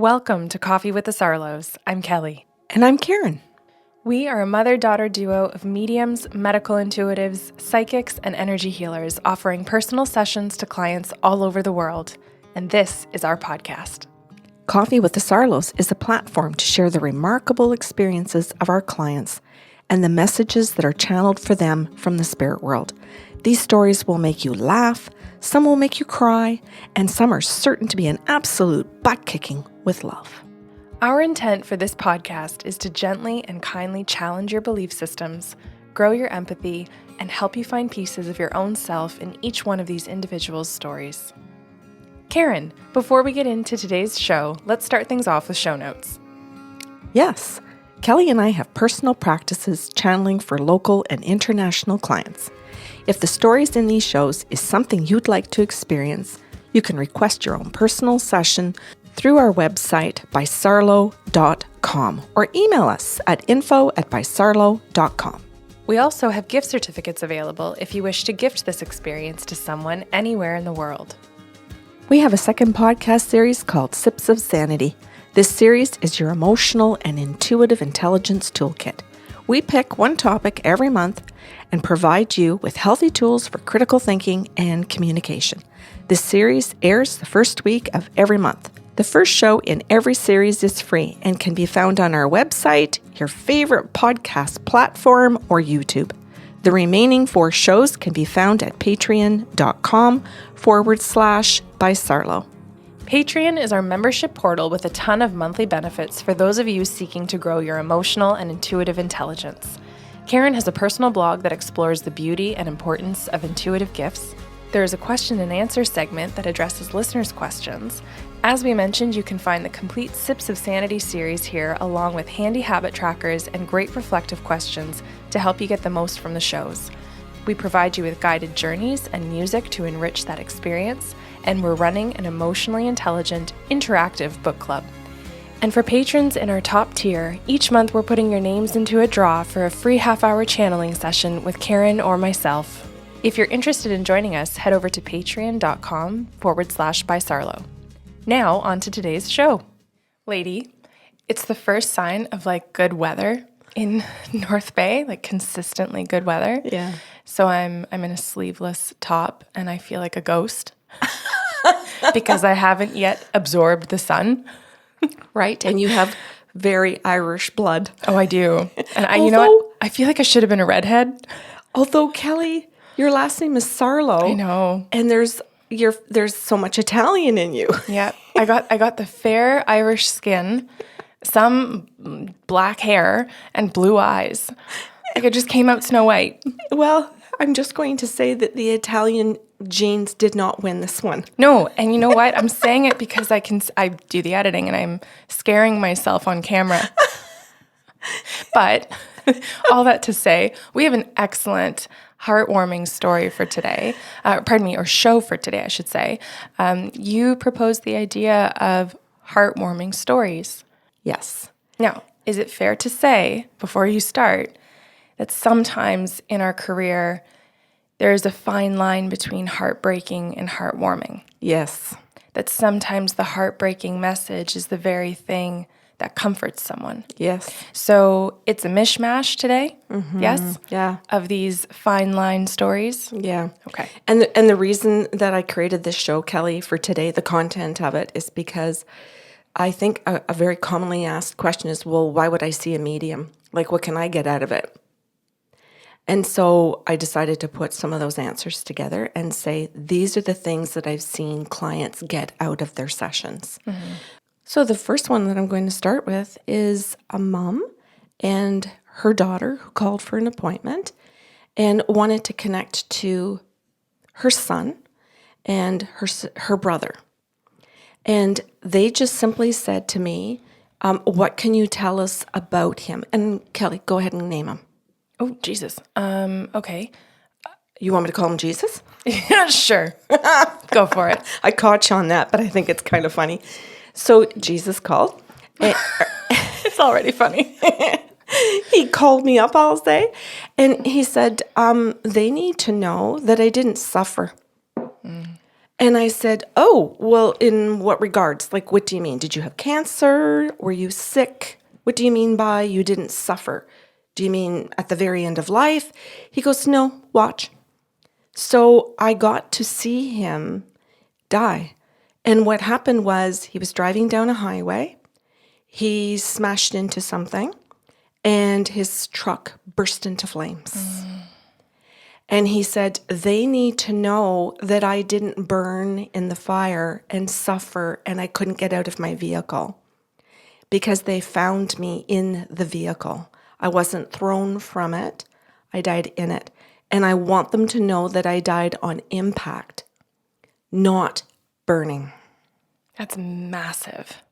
Welcome to Coffee with the Sarlos. I'm Kelly. And I'm Karen. We are a mother-daughter duo of mediums, medical intuitives, psychics, and energy healers offering personal sessions to clients all over the world. And this is our podcast. Coffee with the Sarlos is a platform to share the remarkable experiences of our clients and the messages that are channeled for them from the spirit world. These stories will make you laugh, some will make you cry, and some are certain to be an absolute butt-kicking with love. Our intent for this podcast is to gently and kindly challenge your belief systems, grow your empathy, and help you find pieces of your own self in each one of these individuals' stories. Karen, before we get into today's show, let's start things off with show notes. Yes, Kelly and I have personal practices channeling for local and international clients. If the stories in these shows is something you'd like to experience, you can request your own personal session through our website bysarlo.com or email us at info@bysarlo.com. We also have gift certificates available if you wish to gift this experience to someone anywhere in the world. We have a second podcast series called Sips of Sanity. This series is your emotional and intuitive intelligence toolkit. We pick one topic every month and provide you with healthy tools for critical thinking and communication. This series airs the first week of every month. The first show in every series is free and can be found on our website, your favorite podcast platform, or YouTube. The remaining 4 shows can be found at patreon.com/bysarlo. Patreon is our membership portal with a ton of monthly benefits for those of you seeking to grow your emotional and intuitive intelligence. Karen has a personal blog that explores the beauty and importance of intuitive gifts. There is a question and answer segment that addresses listeners' questions. As we mentioned, you can find the complete Sips of Sanity series here, along with handy habit trackers and great reflective questions to help you get the most from the shows. We provide you with guided journeys and music to enrich that experience, and we're running an emotionally intelligent, interactive book club. And for patrons in our top tier, each month we're putting your names into a draw for a free half-hour channeling session with Karen or myself. If you're interested in joining us, head over to patreon.com/bysarlo. Now, on to today's show. Lady, it's the first sign of good weather in North Bay, consistently good weather. Yeah. So I'm in a sleeveless top and I feel like a ghost because I haven't yet absorbed the sun. Right, and you have very Irish blood. Oh, I do. And you know what? I feel like I should have been a redhead. Although, Kelly, your last name is Sarlo. I know. And there's so much Italian in you. Yeah. I got the fair Irish skin, some black hair, and blue eyes. It just came out Snow White. Well, I'm just going to say that the Italian genes did not win this one. No, and you know what? I'm saying it because I do the editing and I'm scaring myself on camera. But all that to say, we have an excellent heartwarming story for today. Or show for today, I should say. You proposed the idea of heartwarming stories. Yes. Now, is it fair to say, before you start, that sometimes in our career, there is a fine line between heartbreaking and heartwarming? Yes. That sometimes the heartbreaking message is the very thing that comforts someone. Yes. So it's a mishmash today, yes? Yeah. Of these fine line stories? Yeah. Okay. And the reason that I created this show, Kelly, for today, the content of it, is because I think a very commonly asked question is, well, why would I see a medium? What can I get out of it? And so I decided to put some of those answers together and say, these are the things that I've seen clients get out of their sessions. Mm-hmm. So the first one that I'm going to start with is a mom and her daughter who called for an appointment and wanted to connect to her son and her brother. And they just simply said to me, what can you tell us about him? And Kelly, go ahead and name him. Oh, Jesus. Okay. You want me to call him Jesus? Yeah, sure. Go for it. I caught you on that, but I think it's kind of funny. So Jesus called. It's already funny. He called me up, I'll say, and he said, they need to know that I didn't suffer. And I said, oh, well, in what regards? Like, what do you mean? Did you have cancer? Were you sick? What do you mean by you didn't suffer? Do you mean at the very end of life? He goes, no, watch. So I got to see him die. And what happened was he was driving down a highway. He smashed into something and his truck burst into flames. And he said, they need to know that I didn't burn in the fire and suffer and I couldn't get out of my vehicle because they found me in the vehicle. I wasn't thrown from it. I died in it. And I want them to know that I died on impact, not burning. That's massive.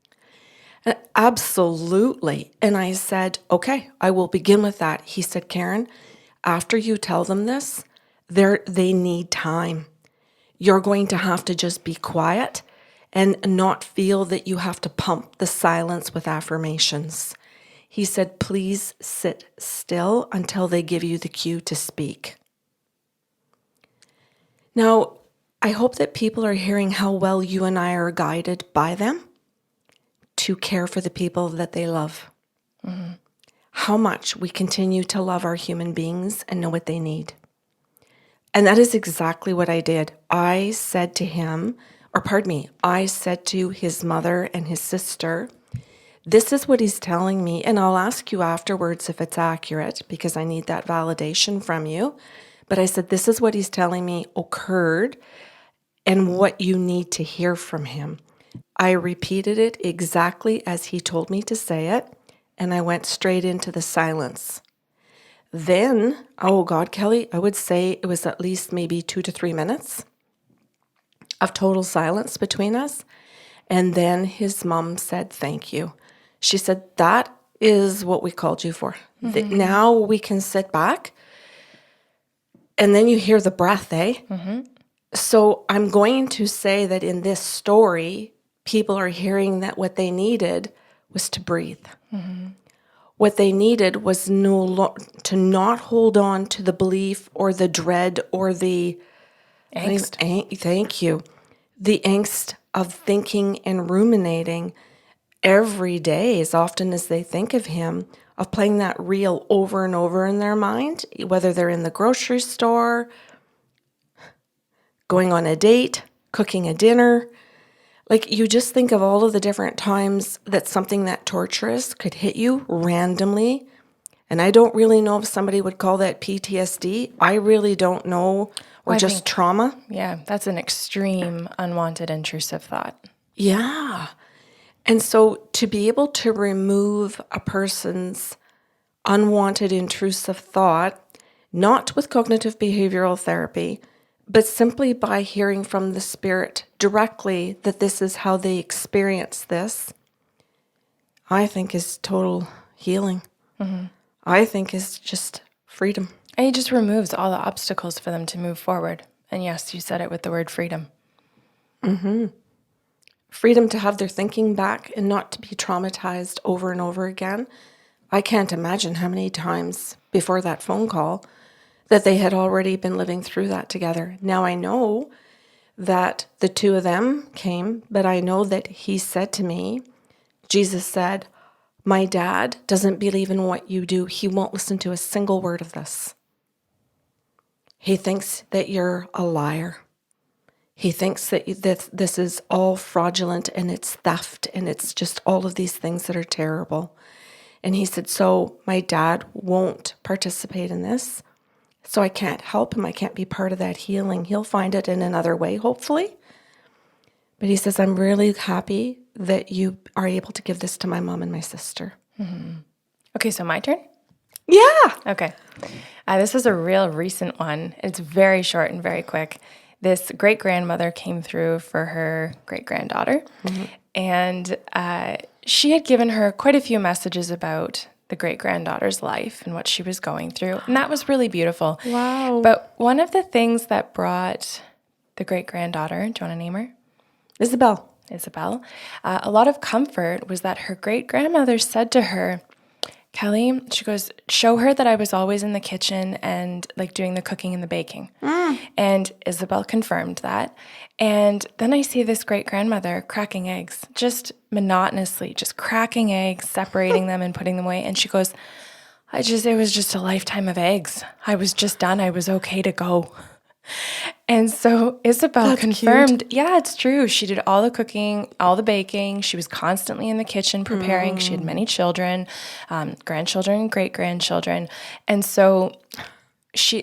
Absolutely. And I said, okay, I will begin with that. He said, Karen, after you tell them this, they need time. You're going to have to just be quiet and not feel that you have to pump the silence with affirmations. He said, please sit still until they give you the cue to speak. Now, I hope that people are hearing how well you and I are guided by them to care for the people that they love. Mm-hmm. How much we continue to love our human beings and know what they need. And that is exactly what I did. I said to his mother and his sister, this is what he's telling me, and I'll ask you afterwards if it's accurate because I need that validation from you. But I said, this is what he's telling me occurred and what you need to hear from him. I repeated it exactly as he told me to say it, and I went straight into the silence. Then, oh God, Kelly, I would say it was at least maybe 2 to 3 minutes of total silence between us. And then his mom said, thank you. She said, that is what we called you for. Mm-hmm. Now we can sit back. And then you hear the breath, eh? Mm-hmm. So I'm going to say that in this story, people are hearing that what they needed was to breathe. Mm-hmm. What they needed was to not hold on to the belief or the dread or the angst. Thank you. The angst of thinking and ruminating every day, as often as they think of him, of playing that reel over and over in their mind, whether they're in the grocery store, going on a date, cooking a dinner. Like, you just think of all of the different times that something that torturous could hit you randomly. And I don't really know if somebody would call that PTSD. I really don't know. Or just trauma. Yeah, that's an extreme, unwanted, intrusive thought. Yeah. And so to be able to remove a person's unwanted, intrusive thought, not with cognitive behavioral therapy, but simply by hearing from the spirit directly that this is how they experience this, I think is total healing. Mm-hmm. I think is just freedom. And he just removes all the obstacles for them to move forward. And yes, you said it with the word freedom. Mm-hmm. Freedom to have their thinking back and not to be traumatized over and over again. I can't imagine how many times before that phone call that they had already been living through that together. Now I know that the two of them came, but I know that he said to me, Jesus said, my dad doesn't believe in what you do. He won't listen to a single word of this. He thinks that you're a liar. He thinks that this is all fraudulent and it's theft and it's just all of these things that are terrible. And he said, so my dad won't participate in this. So I can't help him. I can't be part of that healing. He'll find it in another way, hopefully. But he says, I'm really happy that you are able to give this to my mom and my sister. Mm-hmm. Okay, so my turn? Yeah. Okay. This is a real recent one. It's very short and very quick. This great-grandmother came through for her great-granddaughter, mm-hmm. and she had given her quite a few messages about the great-granddaughter's life and what she was going through, and that was really beautiful. Wow. But one of the things that brought the great-granddaughter, do you want to name her? Isabel. A lot of comfort was that her great-grandmother said to her, Kelly, she goes, show her that I was always in the kitchen and like doing the cooking and the baking. And Isabel confirmed that. And then I see this great grandmother cracking eggs, just monotonously, just cracking eggs, separating them and putting them away. And she goes, it was just a lifetime of eggs. I was just done. I was okay to go. And so Isabel confirmed, yeah, it's true. She did all the cooking, all the baking. She was constantly in the kitchen preparing. She had many children, grandchildren, great-grandchildren. And so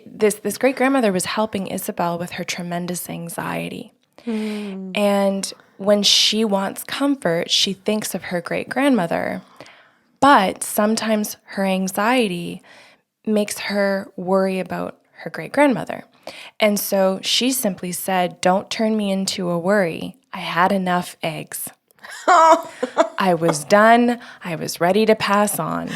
this great-grandmother was helping Isabel with her tremendous anxiety. And when she wants comfort, she thinks of her great-grandmother. But sometimes her anxiety makes her worry about her great-grandmother. And so she simply said, don't turn me into a worry. I had enough eggs. I was done. I was ready to pass on.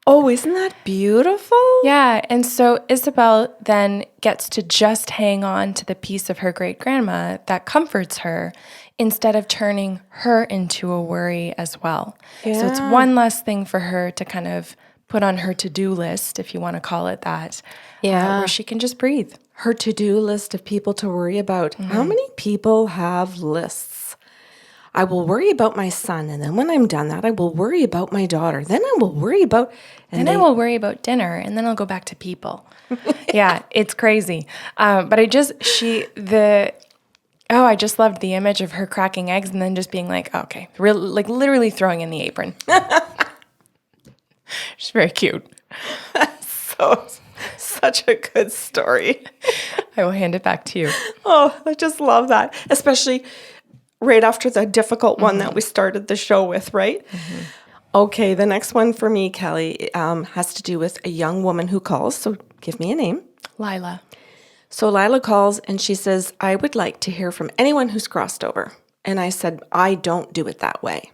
Oh, isn't that beautiful? Yeah. And so Isabel then gets to just hang on to the piece of her great-grandma that comforts her instead of turning her into a worry as well. Yeah. So it's one less thing for her to kind of put on her to-do list, if you want to call it that, where she can just breathe. Her to-do list of people to worry about. How many people have lists? I will worry about my son, and then when I'm done that, I will worry about my daughter. Then I will worry about... And then I will worry about dinner, and then I'll go back to people. Yeah, it's crazy. But I just loved the image of her cracking eggs and then just being like, okay, like literally throwing in the apron. She's very cute. Such a good story. I will hand it back to you. Oh, I just love that. Especially right after the difficult one that we started the show with, right? Okay, the next one for me, Kelly, has to do with a young woman who calls. So give me a name. Lila. So Lila calls and she says, I would like to hear from anyone who's crossed over. And I said, I don't do it that way.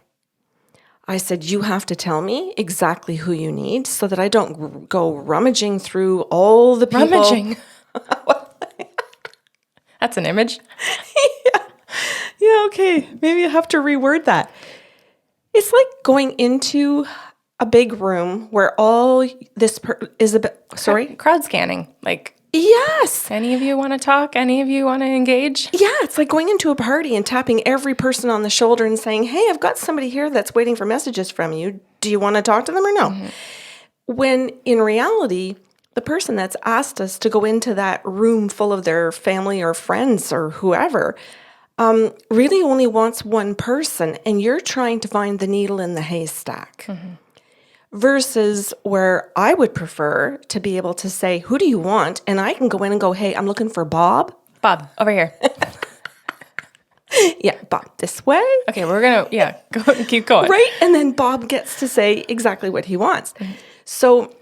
I said, you have to tell me exactly who you need so that I don't go rummaging through all the people. Rummaging? That's an image. Yeah, okay. Maybe I have to reword that. It's like going into a big room where all this is a bit... Sorry? Crowd scanning. Like, yes. any of you want to talk? Any of you want to engage? Yeah, it's like going into a party and tapping every person on the shoulder and saying, hey, I've got somebody here that's waiting for messages from you. Do you want to talk to them or no? When in reality, the person that's asked us to go into that room full of their family or friends or whoever really only wants one person, and you're trying to find the needle in the haystack. Versus where I would prefer to be able to say, who do you want? And I can go in and go, hey, I'm looking for Bob. Bob, over here. Yeah, Bob, this way. Okay, we're going to, go, keep going. Right? And then Bob gets to say exactly what he wants. So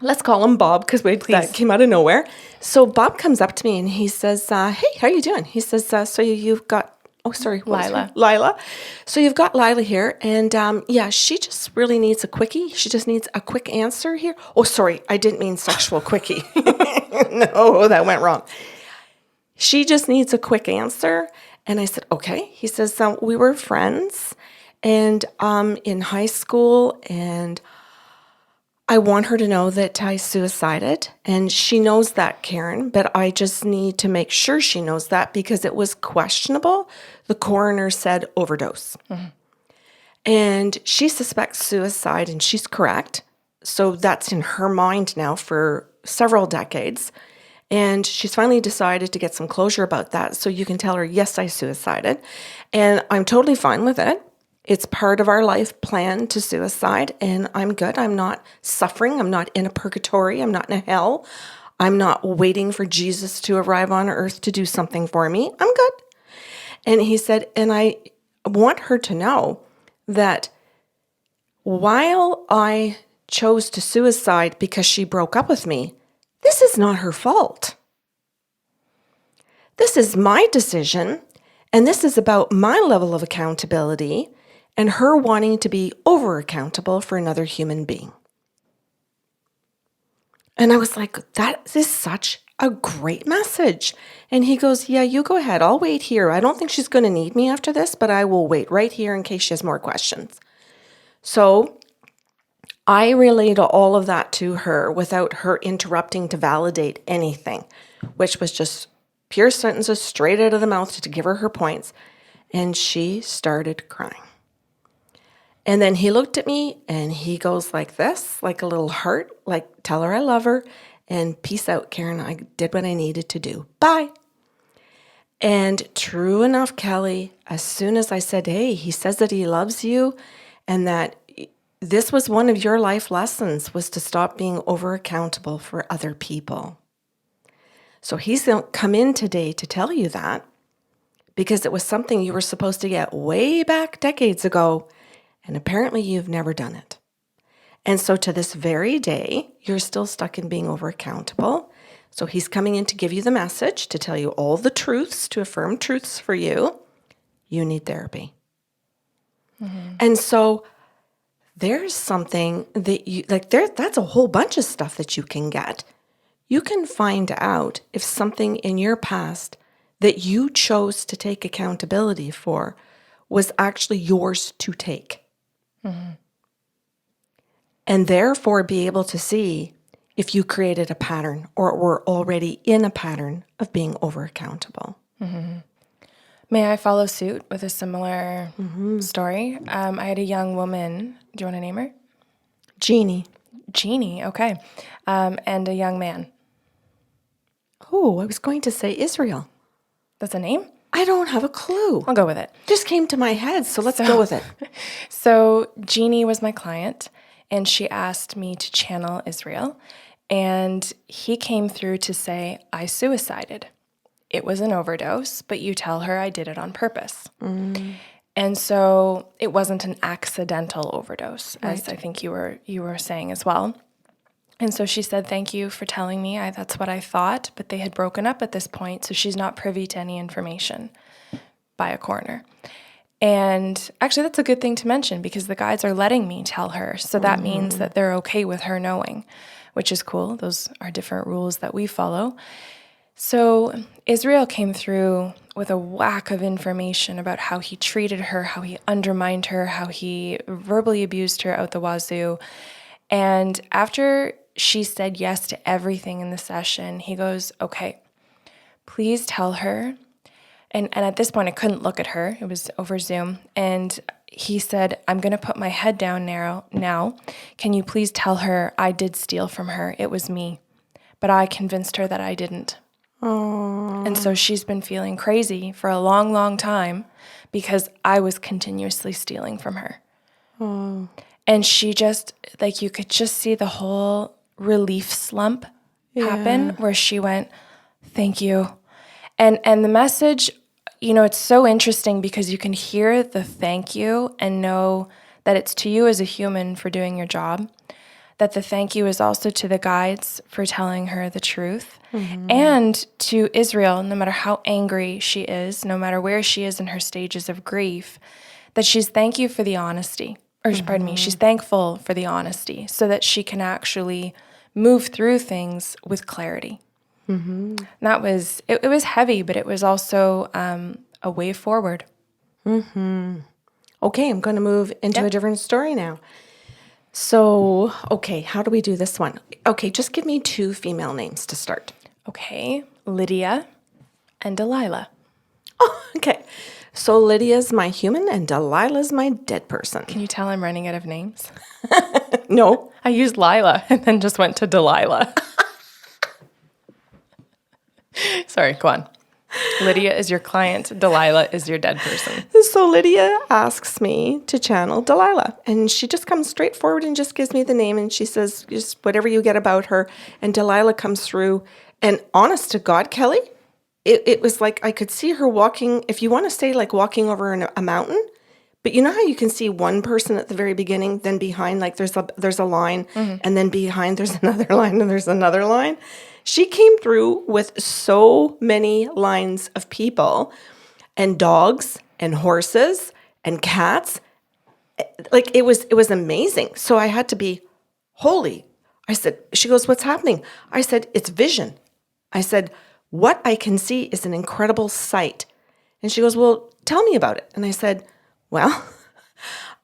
let's call him Bob because that came out of nowhere. So Bob comes up to me and he says, hey, how you doing? He says, so you've got... Oh, sorry. Lila. So you've got Lila here. And she just really needs a quickie. She just needs a quick answer here. Oh, sorry. I didn't mean sexual quickie. No, that went wrong. She just needs a quick answer. And I said, okay. He says, we were friends and in high school, and I want her to know that I suicided, and she knows that, Karen, but I just need to make sure she knows that because it was questionable. The coroner said overdose. And she suspects suicide, and she's correct. So that's in her mind now for several decades. And she's finally decided to get some closure about that. So you can tell her, yes, I suicided. And I'm totally fine with it. It's part of our life plan to suicide, and I'm good. I'm not suffering. I'm not in a purgatory. I'm not in a hell. I'm not waiting for Jesus to arrive on earth to do something for me. I'm good. And he said, and I want her to know that while I chose to suicide because she broke up with me, this is not her fault. This is my decision, and this is about my level of accountability and her wanting to be over-accountable for another human being. And I was like, that is such a great message. And he goes, yeah, you go ahead. I'll wait here. I don't think she's going to need me after this, but I will wait right here in case she has more questions. So I relayed all of that to her without her interrupting to validate anything, which was just pure sentences straight out of the mouth to give her her points. And she started crying. And then he looked at me and he goes like this, like a little heart, like, tell her I love her and peace out, Karen. I did what I needed to do. Bye. And true enough, Kelly, as soon as I said, hey, he says that he loves you and that this was one of your life lessons, was to stop being over accountable for other people. So he's come in today to tell you that because it was something you were supposed to get way back decades ago. And apparently you've never done it. And so to this very day, you're still stuck in being over accountable. So he's coming in to give you the message, to tell you all the truths, to affirm truths for you. You need therapy. Mm-hmm. And so there's something that you, like that's a whole bunch of stuff that you can get. You can find out if something in your past that you chose to take accountability for was actually yours to take. Mm-hmm. And therefore be able to see if you created a pattern or were already in a pattern of being over accountable. Mm-hmm. May I follow suit with a similar story? I had a young woman. Do you want to name her? Jeannie. Jeannie, okay. And a young man. Oh, I was going to say Israel. That's a name? I don't have a clue. I'll go with it. Just came to my head, so let's go with it. So Jeannie was my client, and she asked me to channel Israel, and he came through to say, I suicided. It was an overdose, but you tell her I did it on purpose. Mm. And so it wasn't an accidental overdose, as I think you were saying as well. And so she said, thank you for telling me. That's what I thought, but they had broken up at this point, so she's not privy to any information by a coroner. And actually, that's a good thing to mention because the guides are letting me tell her. So that means that they're okay with her knowing, which is cool. Those are different rules that we follow. So Israel came through with a whack of information about how he treated her, how he undermined her, how he verbally abused her out the wazoo. And after she said yes to everything in the session, he goes, okay, please tell her. And at this point, I couldn't look at her. It was over Zoom. And he said, I'm going to put my head down now. Can you please tell her I did steal from her? It was me. But I convinced her that I didn't. Aww. And so she's been feeling crazy for a long, long time because I was continuously stealing from her. Aww. And she just, like, you could just see the whole relief slump happen where she went, thank you. And the message, it's so interesting because you can hear the thank you and know that it's to you as a human for doing your job, that the thank you is also to the guides for telling her the truth, and to Israel, no matter how angry she is, no matter where she is in her stages of grief, that she's thank you for the honesty. She's thankful for the honesty so that she can actually move through things with clarity. Mm-hmm. That was, it was heavy, but it was also a way forward. Mm-hmm. Okay, I'm going to move into a different story now. So, okay, how do we do this one? Okay, just give me 2 female names to start. Okay, Lydia and Delilah. Oh, okay. So Lydia's my human and Delilah's my dead person. Can you tell I'm running out of names? No. I used Lila and then just went to Delilah. Sorry, go on. Lydia is your client. Delilah is your dead person. So Lydia asks me to channel Delilah. And she just comes straight forward and just gives me the name. And she says, just whatever you get about her. And Delilah comes through. And honest to God, Kelly, it was like I could see her walking, if you want to say like walking over a mountain. But you know how you can see one person at the very beginning, then behind, like there's a line, and then behind there's another line, and there's another line? She came through with so many lines of people and dogs and horses and cats. Like it was amazing. So I had to be holy. I said, she goes, what's happening? I said, it's vision. I said, what I can see is an incredible sight. And she goes, well, tell me about it. And I said, well,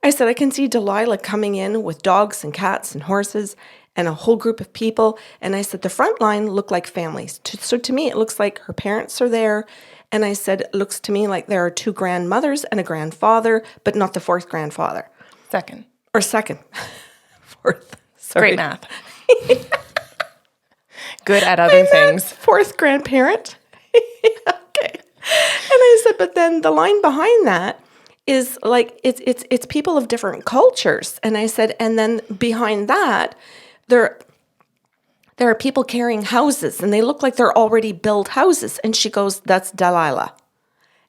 I said, I can see Delilah coming in with dogs and cats and horses and a whole group of people. And I said, the front line look like families. So to me, it looks like her parents are there. And I said, it looks to me like there are 2 grandmothers and a grandfather, but not the 4th grandfather. Second. Or second. 4th. Sorry. Great math. Good at other things. 4th grandparent. Okay. And I said, but then the line behind that is like it's people of different cultures. And I said, and then behind that, there are people carrying houses, and they look like they're already built houses. And she goes, that's Delilah.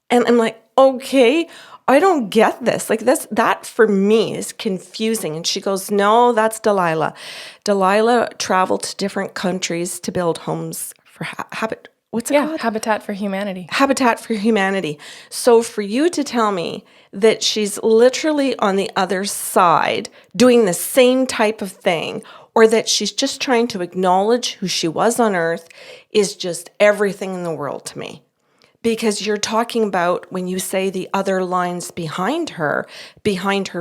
And I'm like, okay, I don't get this. Like that for me is confusing. And she goes, no, that's Delilah. Delilah traveled to different countries to build homes for what's it called? Habitat for Humanity. Habitat for Humanity. So for you to tell me that she's literally on the other side doing the same type of thing, or that she's just trying to acknowledge who she was on earth, is just everything in the world to me. Because you're talking about, when you say the other lines behind her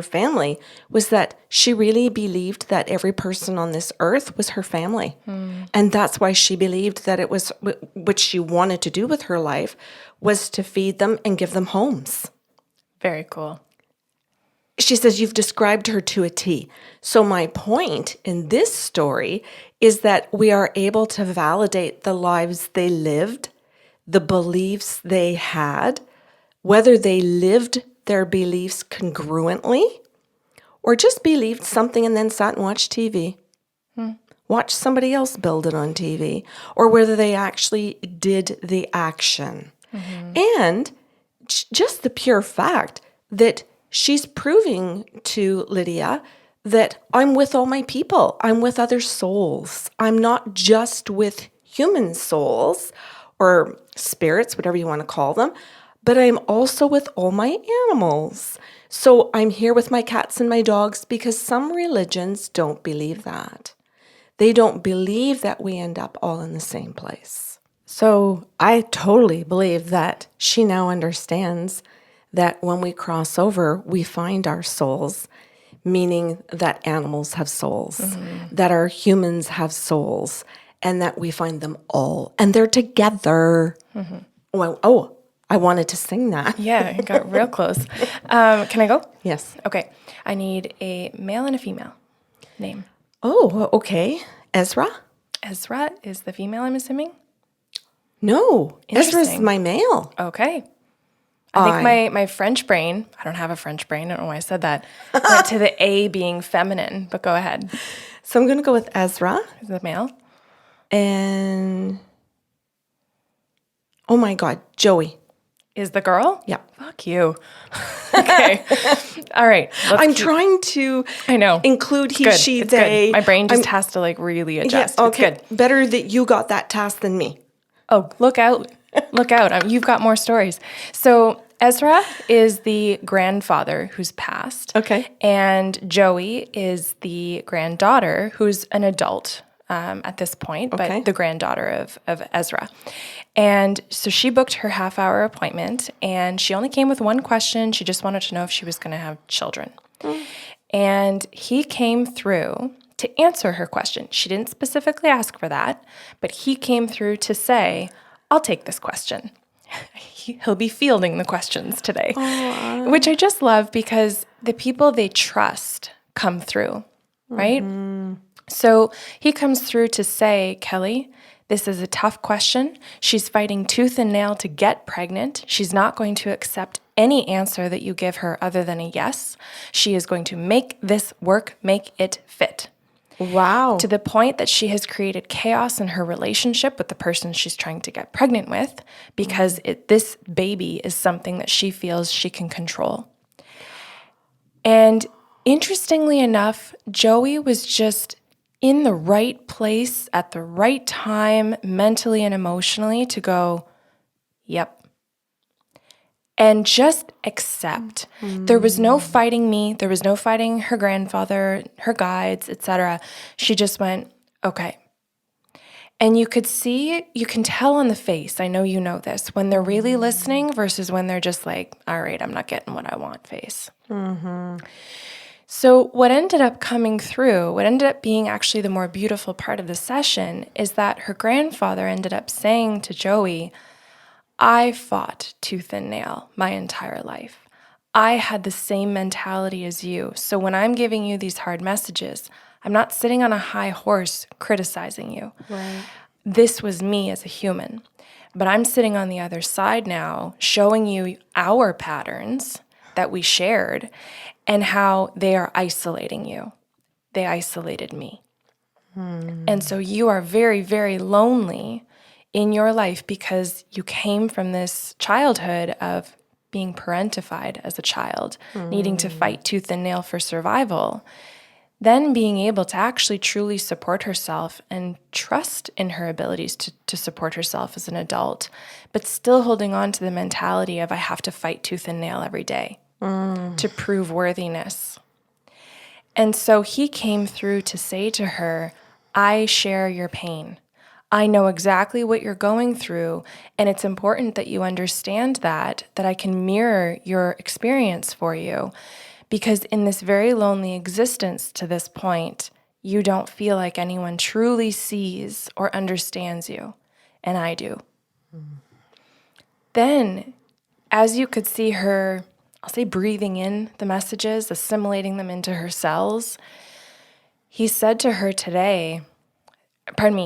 family, was that she really believed that every person on this earth was her family. And that's why she believed that it was what she wanted to do with her life was to feed them and give them homes. Very cool. She says, you've described her to a T. So my point in this story is that we are able to validate the lives they lived, the beliefs they had, whether they lived their beliefs congruently or just believed something and then sat and watched TV, watched somebody else build it on TV, or whether they actually did the action. And just the pure fact that she's proving to Lydia that I'm with all my people. I'm with other souls. I'm not just with human souls or spirits, whatever you want to call them, but I'm also with all my animals. So I'm here with my cats and my dogs because some religions don't believe that. They don't believe that we end up all in the same place. So I totally believe that she now understands that when we cross over, we find our souls, meaning that animals have souls, that our humans have souls, and that we find them all, and they're together. Well, oh, I wanted to sing that. Yeah, it got real close. Can I go? Yes. Okay. I need a male and a female name. Oh, okay. Ezra? Ezra is the female, I'm assuming? No, Ezra's Interesting. my male. Okay. I think my French brain, I don't have a French brain, I don't know why I said that, went to the A being feminine, but go ahead. So I'm going to go with Ezra. Is the male? And, oh my God, Joey. Is the girl? Yeah. Fuck you. Okay. All right. I'm trying to include he, Good. she, It's they. good. My brain just has to like really adjust. Yeah, okay. It's good. Better that you got that task than me. Oh, look out. Look out. You've got more stories. So Ezra is the grandfather who's passed. Okay. And Joey is the granddaughter who's an adult at this point, but the granddaughter of Ezra. And so she booked her half-hour appointment, and she only came with one question. She just wanted to know if she was going to have children. And he came through to answer her question. She didn't specifically ask for that, but he came through to say, I'll take this question. He'll be fielding the questions today, which I just love because the people they trust come through, right? So he comes through to say, Kelly, this is a tough question. She's fighting tooth and nail to get pregnant. She's not going to accept any answer that you give her other than a yes. She is going to make this work, make it fit. Wow. To the point that she has created chaos in her relationship with the person she's trying to get pregnant with because this baby is something that she feels she can control. And interestingly enough, Joey was just in the right place at the right time, mentally and emotionally, to go, yep. And just accept. There was no fighting me. There was no fighting her grandfather, her guides, etc. She just went, okay. And you can tell on the face, I know you know this, when they're really listening versus when they're just like, all right, I'm not getting what I want face. So what ended up coming through, what ended up being actually the more beautiful part of the session is that her grandfather ended up saying to Joey, I fought tooth and nail my entire life. I had the same mentality as you. So when I'm giving you these hard messages, I'm not sitting on a high horse criticizing you. Right. This was me as a human. But I'm sitting on the other side now, showing you our patterns that we shared and how they are isolating you. They isolated me. And so you are very, very lonely in your life because you came from this childhood of being parentified as a child, needing to fight tooth and nail for survival, then being able to actually truly support herself and trust in her abilities to support herself as an adult, but still holding on to the mentality of I have to fight tooth and nail every day to prove worthiness. And so he came through to say to her, I share your pain. I know exactly what you're going through, and it's important that you understand that I can mirror your experience for you, because in this very lonely existence to this point, you don't feel like anyone truly sees or understands you, and I do. Then, as you could see her, I'll say breathing in the messages, assimilating them into her cells, he said to her today,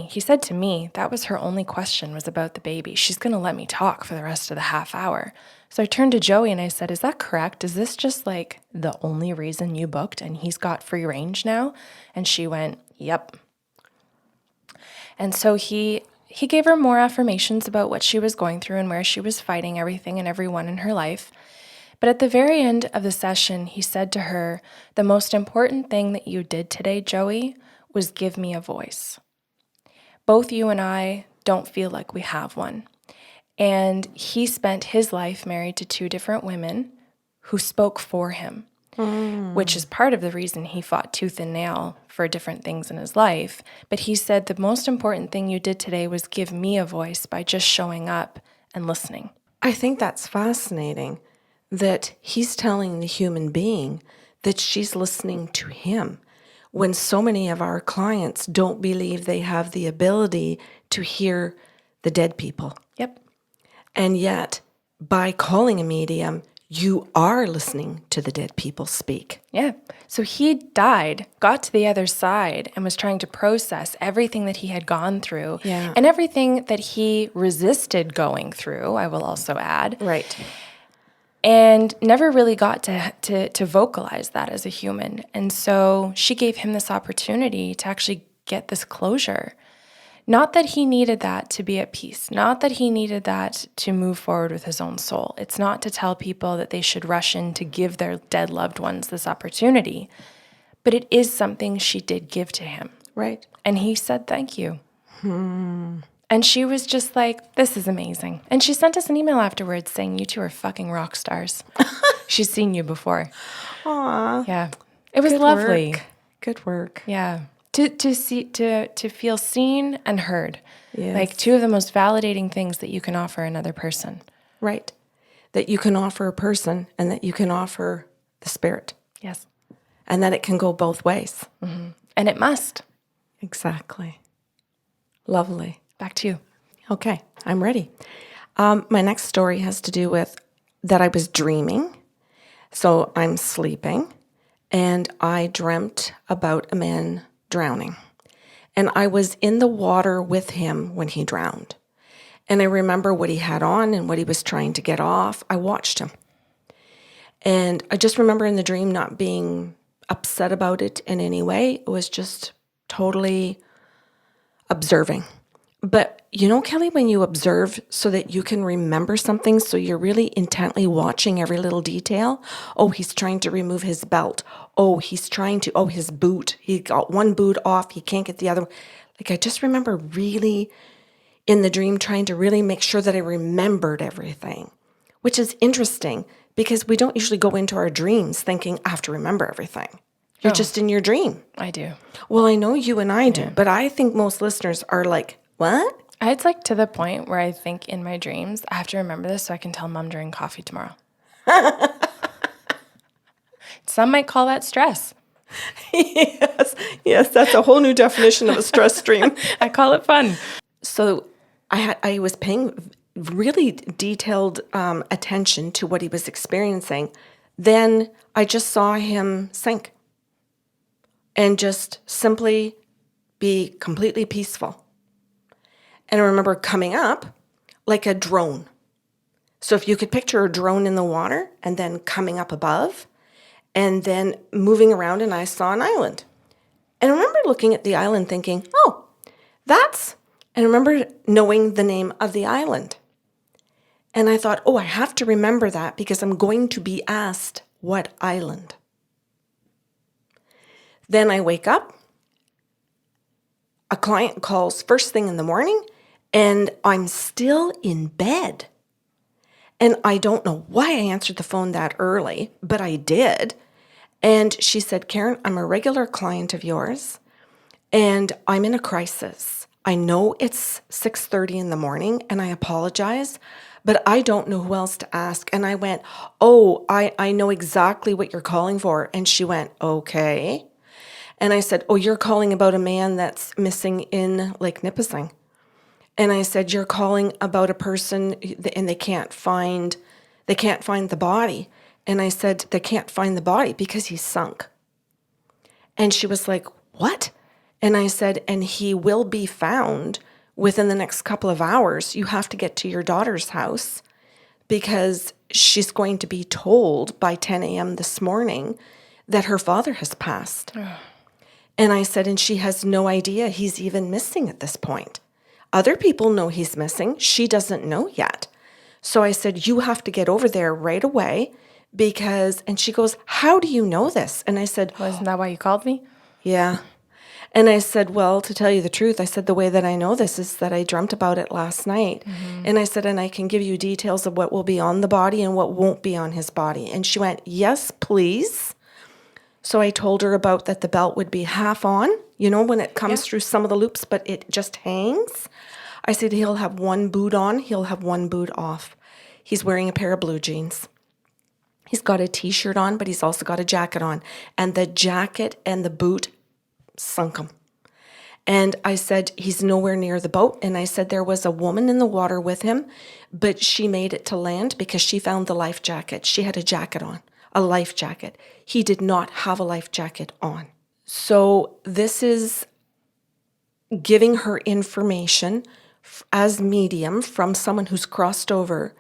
he said to me, that was her only question, was about the baby. She's going to let me talk for the rest of the half hour. So I turned to Joey and I said, is that correct? Is this just like the only reason you booked and he's got free range now? And she went, yep. And so he gave her more affirmations about what she was going through and where she was fighting everything and everyone in her life. But at the very end of the session, he said to her, the most important thing that you did today, Joey, was give me a voice. Both you and I don't feel like we have one. And he spent his life married to 2 different women who spoke for him, which is part of the reason he fought tooth and nail for different things in his life. But he said, the most important thing you did today was give me a voice by just showing up and listening. I think that's fascinating that he's telling the human being that she's listening to him, when so many of our clients don't believe they have the ability to hear the dead people. Yep. And yet, by calling a medium, you are listening to the dead people speak. Yeah. So he died, got to the other side, and was trying to process everything that he had gone through and everything that he resisted going through, I will also add. Right. And never really got to vocalize that as a human. And so she gave him this opportunity to actually get this closure. Not that he needed that to be at peace. Not that he needed that to move forward with his own soul. It's not to tell people that they should rush in to give their dead loved ones this opportunity. But it is something she did give to him. Right. And he said, thank you. And she was just like, this is amazing. And she sent us an email afterwards saying, you 2 are fucking rock stars. She's seen you before. Aw. Yeah. It was Good lovely. work. Good work. Yeah. To feel seen and heard. Yes. Like 2 of the most validating things that you can offer another person. Right. That you can offer a person and that you can offer the spirit. Yes. And that it can go both ways. Mm-hmm. And it must. Exactly. Lovely. Back to you. Okay, I'm ready. My next story has to do with that I was dreaming. So I'm sleeping, and I dreamt about a man drowning. And I was in the water with him when he drowned. And I remember what he had on and what he was trying to get off. I watched him. And I just remember in the dream not being upset about it in any way. It was just totally observing. But you know, Kelly, when you observe so that you can remember something, so you're really intently watching every little detail. Oh, he's trying to remove his belt. Oh, his boot. He got one boot off. He can't get the other. Like, I just remember really in the dream trying to really make sure that I remembered everything, which is interesting because we don't usually go into our dreams thinking, I have to remember everything. You're just in your dream. I do. Well, I know you and I do, but I think most listeners are like, What? It's like to the point where I think in my dreams, I have to remember this so I can tell Mom during coffee tomorrow. Some might call that stress. Yes, that's a whole new definition of a stress stream. I call it fun. So I was paying really detailed attention to what he was experiencing. Then I just saw him sink and just simply be completely peaceful. And I remember coming up like a drone. So if you could picture a drone in the water and then coming up above and then moving around, and I saw an island. And I remember looking at the island thinking, oh, and I remember knowing the name of the island. And I thought, oh, I have to remember that because I'm going to be asked what island. Then I wake up. A client calls first thing in the morning, and I'm still in bed. And I don't know why I answered the phone that early, but I did. And she said, Karen, I'm a regular client of yours, and I'm in a crisis. I know it's 6:30 in the morning, and I apologize, but I don't know who else to ask. And I went, oh, I know exactly what you're calling for. And she went, okay. And I said, oh, you're calling about a man that's missing in Lake Nipissing. And I said, you're calling about a person and they can't find the body. And I said, they can't find the body because he's sunk. And she was like, what? And I said, and he will be found within the next couple of hours. You have to get to your daughter's house because she's going to be told by 10 a.m. this morning that her father has passed. And I said, and she has no idea he's even missing at this point. Other people know he's missing. She doesn't know yet. So I said, you have to get over there right away and she goes, how do you know this? And I said, Well, isn't that why you called me? yeah. And I said, well, to tell you the truth, I said, the way that I know this is that I dreamt about it last night. Mm-hmm. And I said, and I can give you details of what will be on the body and what won't be on his body. And she went, yes, please. So I told her about that the belt would be half on, when it comes through some of the loops, but it just hangs. I said, he'll have one boot on, he'll have one boot off. He's wearing a pair of blue jeans. He's got a t-shirt on, but he's also got a jacket on. And the jacket and the boot sunk him. And I said, he's nowhere near the boat. And I said, there was a woman in the water with him, but she made it to land because she found the life jacket. She had a jacket on, a life jacket. He did not have a life jacket on. So this is giving her information as medium from someone who's crossed over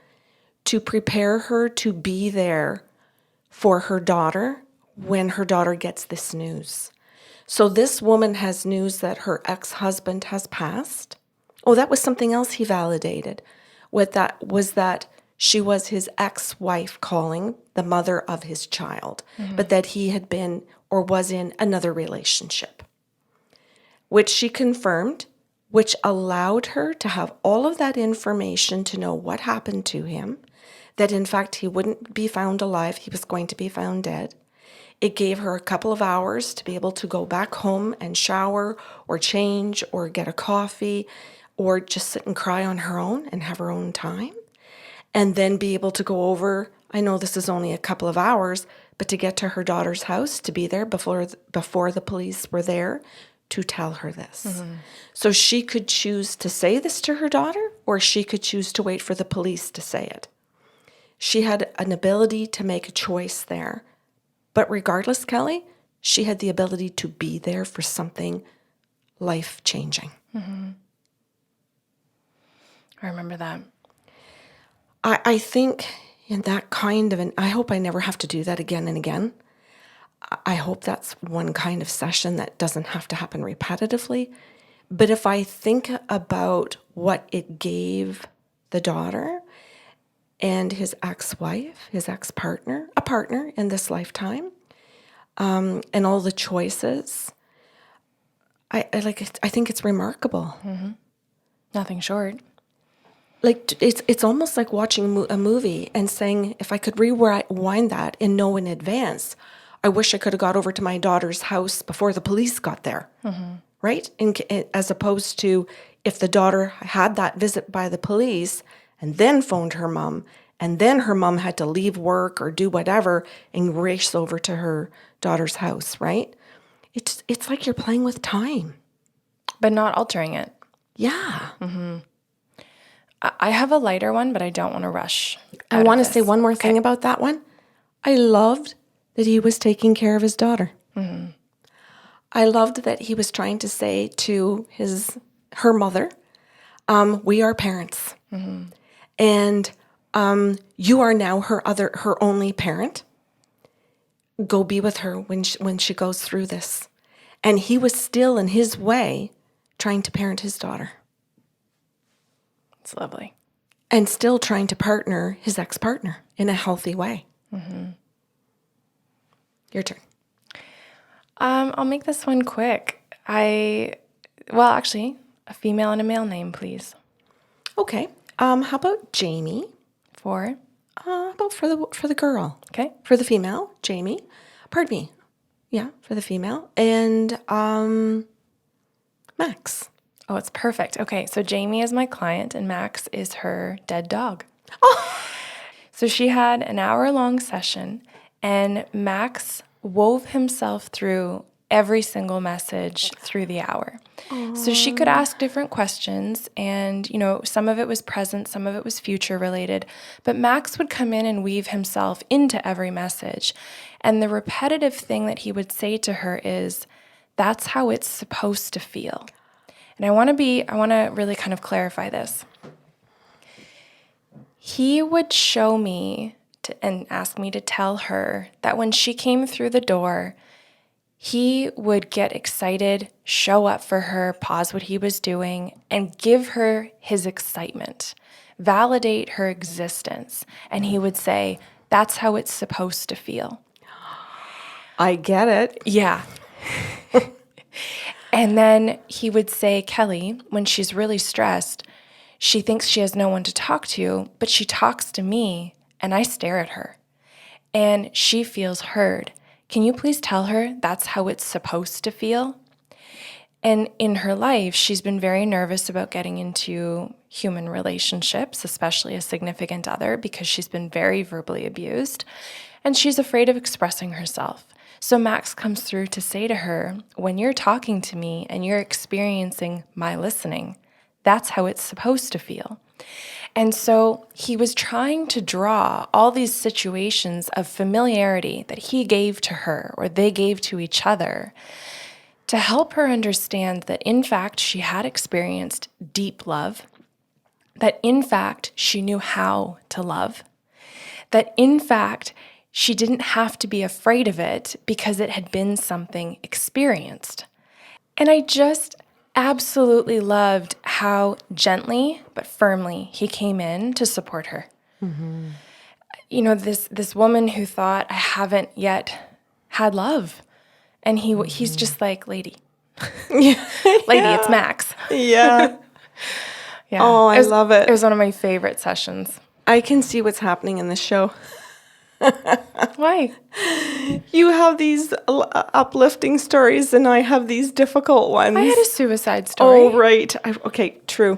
to prepare her to be there for her daughter when her daughter gets this news. So this woman has news that her ex-husband has passed. Oh, that was something else he validated. What that was that she was his ex-wife calling, the mother of his child, but that he had been or was in another relationship, which she confirmed, which allowed her to have all of that information to know what happened to him, that in fact he wouldn't be found alive, he was going to be found dead. It gave her a couple of hours to be able to go back home and shower or change or get a coffee or just sit and cry on her own and have her own time. And then be able to go over, I know this is only a couple of hours, but to get to her daughter's house, to be there before the police were there to tell her this. Mm-hmm. So she could choose to say this to her daughter, or she could choose to wait for the police to say it. She had an ability to make a choice there. But regardless, Kelly, she had the ability to be there for something life-changing. Mm-hmm. I remember that. I think in that kind of I hope I never have to do that again and again. I hope that's one kind of session that doesn't have to happen repetitively. But if I think about what it gave the daughter and his ex-wife, his ex-partner, a partner in this lifetime, and all the choices, I think it's remarkable. Mm-hmm. Nothing short. Like it's almost like watching a movie and saying, if I could rewind that and know in advance, I wish I could have got over to my daughter's house before the police got there, right? As opposed to if the daughter had that visit by the police and then phoned her mom, and then her mom had to leave work or do whatever and race over to her daughter's house, right? It's like you're playing with time. But not altering it. Yeah. I have a lighter one, but I don't want to rush. I want to say one more thing about that one. I loved that he was taking care of his daughter. I loved that he was trying to say to her mother, we are parents. And you are now her only parent. Go be with her when she goes through this. And he was still in his way trying to parent his daughter. It's lovely. And still trying to partner his ex-partner in a healthy way. Your turn. I'll make this one quick. Actually, a female and a male name, please. Okay. How about Jamie? For? How about for the girl? Okay. For the female, Jamie. Pardon me. Yeah, for the female. And Max. Oh, it's perfect. Okay, so Jamie is my client and Max is her dead dog. So she had an hour-long session and Max wove himself through every single message through the hour. So she could ask different questions and, some of it was present, some of it was future related, but Max would come in and weave himself into every message. And the repetitive thing that he would say to her is, that's how it's supposed to feel. And I want to really kind of clarify this. He would show me and ask me to tell her that when she came through the door, he would get excited, show up for her, pause what he was doing, and give her his excitement, validate her existence. And he would say, that's how it's supposed to feel. I get it. Yeah. And then he would say, Kelly, when she's really stressed, she thinks she has no one to talk to, but she talks to me and I stare at her and she feels heard. Can you please tell her that's how it's supposed to feel? And in her life, she's been very nervous about getting into human relationships, especially a significant other, because she's been very verbally abused and she's afraid of expressing herself. So Max comes through to say to her, when you're talking to me and you're experiencing my listening, that's how it's supposed to feel. And so he was trying to draw all these situations of familiarity that he gave to her or they gave to each other to help her understand that in fact she had experienced deep love, that in fact she knew how to love, that in fact she didn't have to be afraid of it because it had been something experienced. And I just absolutely loved how gently but firmly he came in to support her. This woman who thought, I haven't yet had love. And he's just like, lady. Lady, it's Max. Yeah. Yeah. Oh, I love it. It was one of my favorite sessions. I can see what's happening in this show. Why? You have these uplifting stories and I have these difficult ones. I had a suicide story. Oh, right. Okay, true.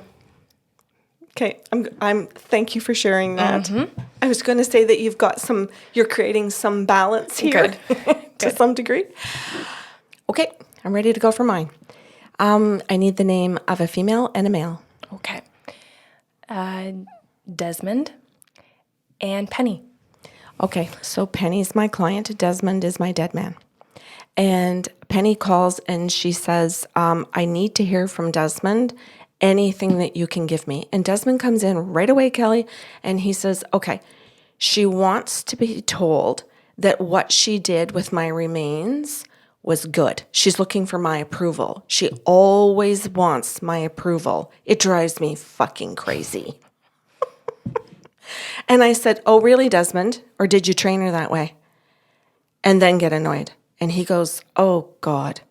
Okay, I'm thank you for sharing that. I was going to say that you're creating some balance here. Good. To some degree. Okay, I'm ready to go for mine. I need the name of a female and a male. Okay. Desmond and Penny. Okay, so Penny's my client. Desmond is my dead man. And Penny calls and she says, I need to hear from Desmond anything that you can give me. And Desmond comes in right away, Kelly, and he says, okay, she wants to be told that what she did with my remains was good. She's looking for my approval. She always wants my approval. It drives me fucking crazy. And I said, oh, really, Desmond? Or did you train her that way? And then get annoyed. And he goes, oh, God.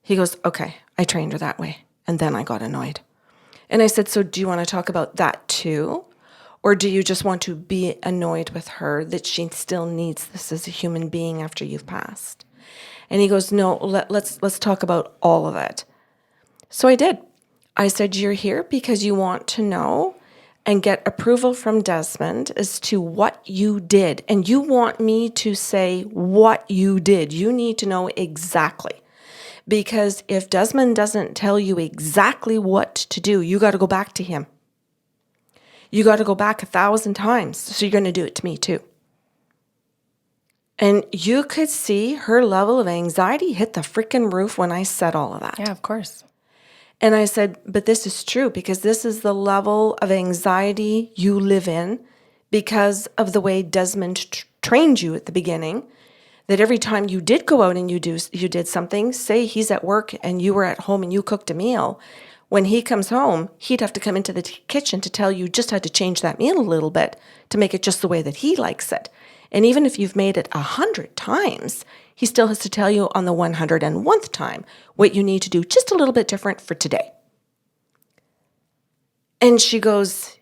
He goes, okay, I trained her that way. And then I got annoyed. And I said, so do you want to talk about that too? Or do you just want to be annoyed with her that she still needs this as a human being after you've passed? And he goes, no, let's talk about all of it. So I did. I said, you're here because you want to know and get approval from Desmond as to what you did. And you want me to say what you did. You need to know exactly. Because if Desmond doesn't tell you exactly what to do, you got to go back to him. You got to go back 1,000 times. So you're going to do it to me too. And you could see her level of anxiety hit the freaking roof when I said all of that. Yeah, of course. And I said, but this is true because this is the level of anxiety you live in because of the way Desmond trained you at the beginning, that every time you did go out and you did something, say he's at work and you were at home and you cooked a meal, when he comes home, he'd have to come into the kitchen to tell you just how to change that meal a little bit to make it just the way that he likes it. And even if you've made it 100 times, he still has to tell you on the 101th time what you need to do just a little bit different for today. And she goes,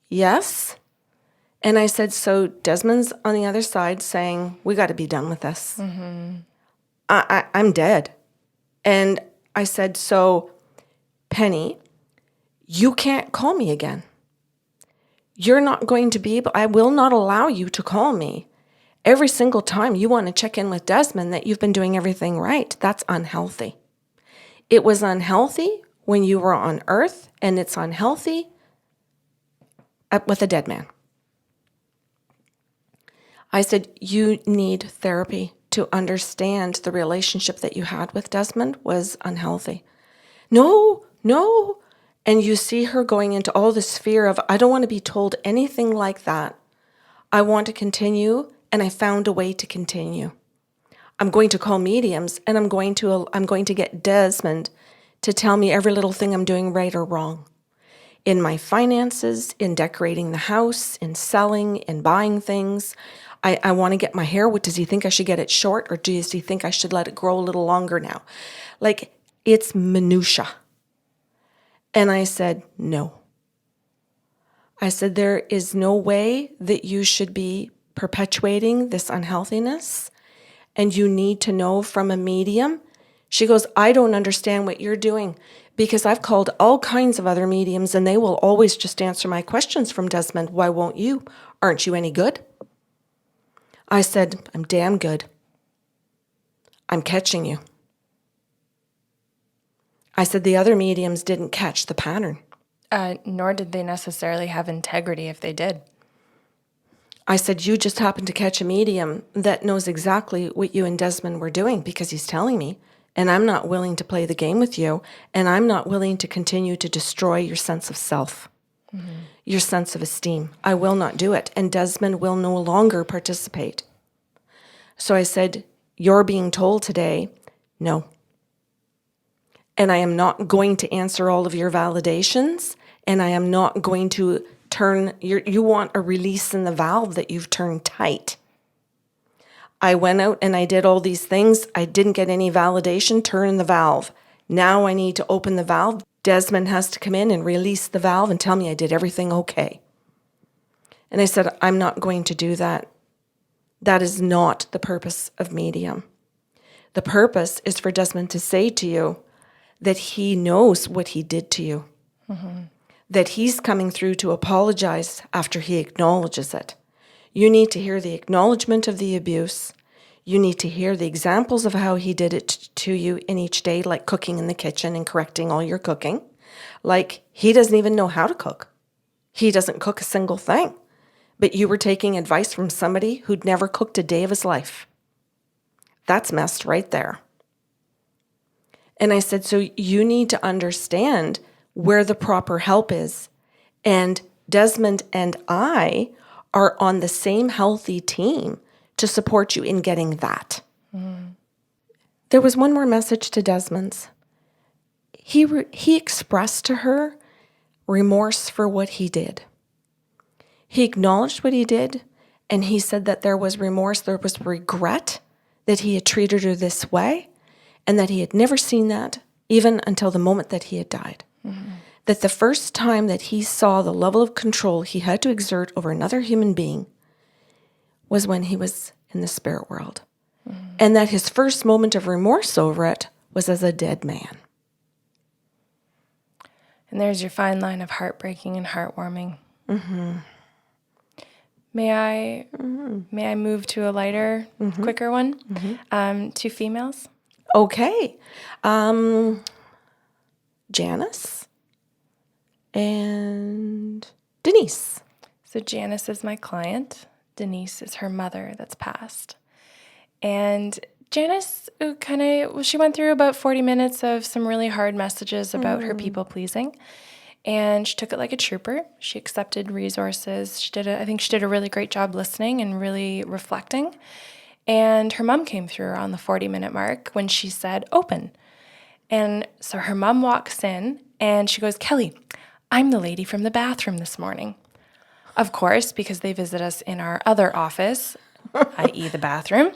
yes. And I said, so Desmond's on the other side saying, we got to be done with this. Mm-hmm. I'm dead. And I said, so Penny, you can't call me again. You're not going to be able, I will not allow you to call me every single time you want to check in with Desmond that you've been doing everything right. That's unhealthy. It was unhealthy when you were on Earth, and it's unhealthy with a dead man. I said, you need therapy to understand the relationship that you had with Desmond was unhealthy. No. And you see her going into all this fear of, I don't want to be told anything like that. I want to continue, and I found a way to continue. I'm going to call mediums, and I'm going to get Desmond to tell me every little thing I'm doing right or wrong. In my finances, in decorating the house, in selling, in buying things. I want to get my hair. What does he think I should get it short, or does he think I should let it grow a little longer now? Like, it's minutia. And I said, no. I said, there is no way that you should be perpetuating this unhealthiness, and you need to know from a medium. She goes, I don't understand what you're doing because I've called all kinds of other mediums and they will always just answer my questions from Desmond. Why won't you? Aren't you any good? I said, I'm damn good. I'm catching you. I said, the other mediums didn't catch the pattern. Nor did they necessarily have integrity if they did. I said, you just happened to catch a medium that knows exactly what you and Desmond were doing because he's telling me, and I'm not willing to play the game with you, and I'm not willing to continue to destroy your sense of self, your sense of esteem. I will not do it, and Desmond will no longer participate. So I said, you're being told today, no. And I am not going to answer all of your validations, and I am not going to you want a release in the valve that you've turned tight. I went out and I did all these things. I didn't get any validation, turn the valve. Now I need to open the valve. Desmond has to come in and release the valve and tell me I did everything okay. And I said, I'm not going to do that. That is not the purpose of medium. The purpose is for Desmond to say to you that he knows what he did to you. Mm-hmm. That he's coming through to apologize after he acknowledges it. You need to hear the acknowledgement of the abuse. You need to hear the examples of how he did it to you in each day, like cooking in the kitchen and correcting all your cooking. Like, he doesn't even know how to cook. He doesn't cook a single thing. But you were taking advice from somebody who'd never cooked a day of his life. That's messed right there. And I said, so you need to understand where the proper help is. And Desmond and I are on the same healthy team to support you in getting that. Mm. There was one more message to Desmond's. He expressed to her remorse for what he did. He acknowledged what he did, and he said that there was remorse, there was regret that he had treated her this way, and that he had never seen that even until the moment that he had died. Mm-hmm. That the first time that he saw the level of control he had to exert over another human being was when he was in the spirit world. Mm-hmm. And that his first moment of remorse over it was as a dead man. And there's your fine line of heartbreaking and heartwarming. May I move to a lighter, quicker one? Two females. Okay. Janice and Denise. So Janice is my client. Denise is her mother that's passed. And Janice she went through about 40 minutes of some really hard messages about her people pleasing. And she took it like a trooper. She accepted resources. I think she did a really great job listening and really reflecting. And her mom came through around the 40-minute mark when she said, open. And so her mom walks in and she goes, Kelly, I'm the lady from the bathroom this morning. Of course, because they visit us in our other office, i.e. the bathroom.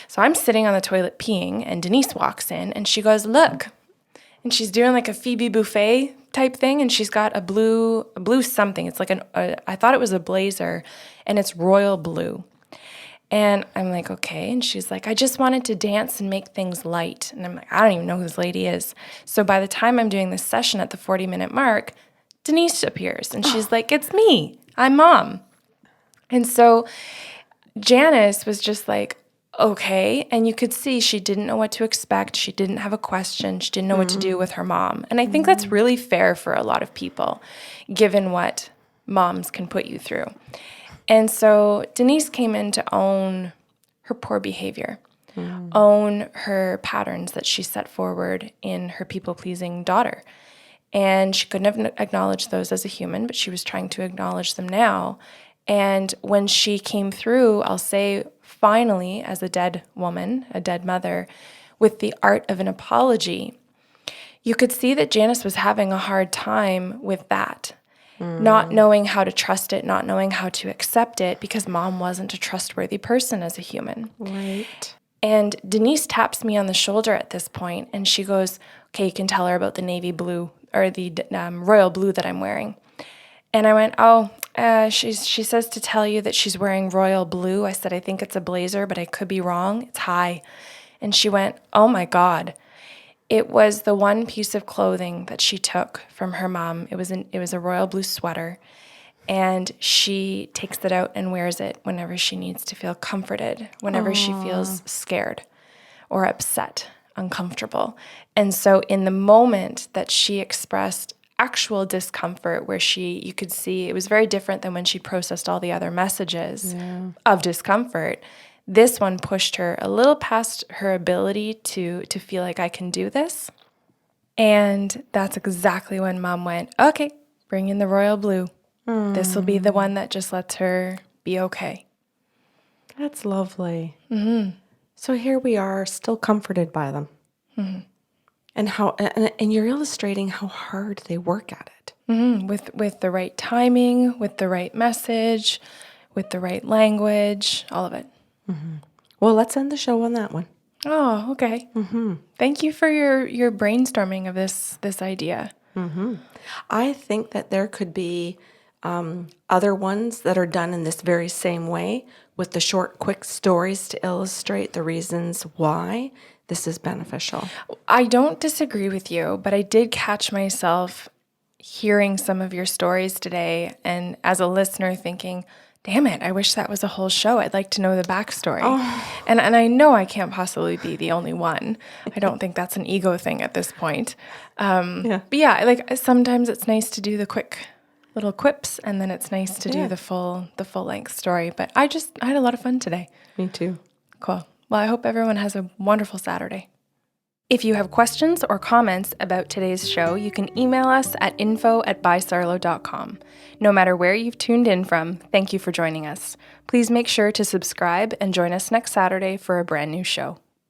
So I'm sitting on the toilet peeing, and Denise walks in, and she goes, look. And she's doing like a Phoebe Buffet type thing, and she's got a blue something. It's like I thought it was a blazer, and it's royal blue. And I'm like, okay. And she's like, I just wanted to dance and make things light. And I'm like, I don't even know who this lady is. So by the time I'm doing this session at the 40-minute mark, Denise appears, and she's like, it's me. I'm Mom. And so Janice was just like, okay. And you could see she didn't know what to expect. She didn't have a question. She didn't know what to do with her mom. And I think that's really fair for a lot of people, given what moms can put you through. And so Denise came in to own her poor behavior, own her patterns that she set forward in her people-pleasing daughter. And she couldn't have acknowledged those as a human, but she was trying to acknowledge them now. And when she came through, I'll say finally, as a dead woman, a dead mother, with the art of an apology, you could see that Janice was having a hard time with that, not knowing how to trust it, not knowing how to accept it, because Mom wasn't a trustworthy person as a human. Right. And Denise taps me on the shoulder at this point, and she goes, okay, you can tell her about the navy blue or the royal blue that I'm wearing. And I went, she says to tell you that she's wearing royal blue. I said, I think it's a blazer, but I could be wrong. It's high. And she went, oh my God. It was the one piece of clothing that she took from her mom. It was a royal blue sweater. And she takes it out and wears it whenever she needs to feel comforted, whenever she feels scared or upset, uncomfortable. And so in the moment that she expressed actual discomfort, where you could see it was very different than when she processed all the other messages of discomfort, this one pushed her a little past her ability to feel like I can do this. And that's exactly when Mom went, okay, bring in the royal blue. This will be the one that just lets her be okay. That's lovely. So here we are, still comforted by them. And and you're illustrating how hard they work at it. With the right timing, with the right message, with the right language, all of it. Well, let's end the show on that one. Oh, okay. Thank you for your brainstorming of this idea. I think that there could be other ones that are done in this very same way, with the short, quick stories to illustrate the reasons why this is beneficial. I don't disagree with you, but I did catch myself hearing some of your stories today, and as a listener thinking, damn it, I wish that was a whole show. I'd like to know the backstory. And I know I can't possibly be the only one. I don't think that's an ego thing at this point. But yeah, like sometimes it's nice to do the quick little quips, and then it's nice to do the full length story. But I had a lot of fun today. Me too. Cool. Well, I hope everyone has a wonderful Saturday. If you have questions or comments about today's show, you can email us at info@bysarlo.com. No matter where you've tuned in from, thank you for joining us. Please make sure to subscribe and join us next Saturday for a brand new show.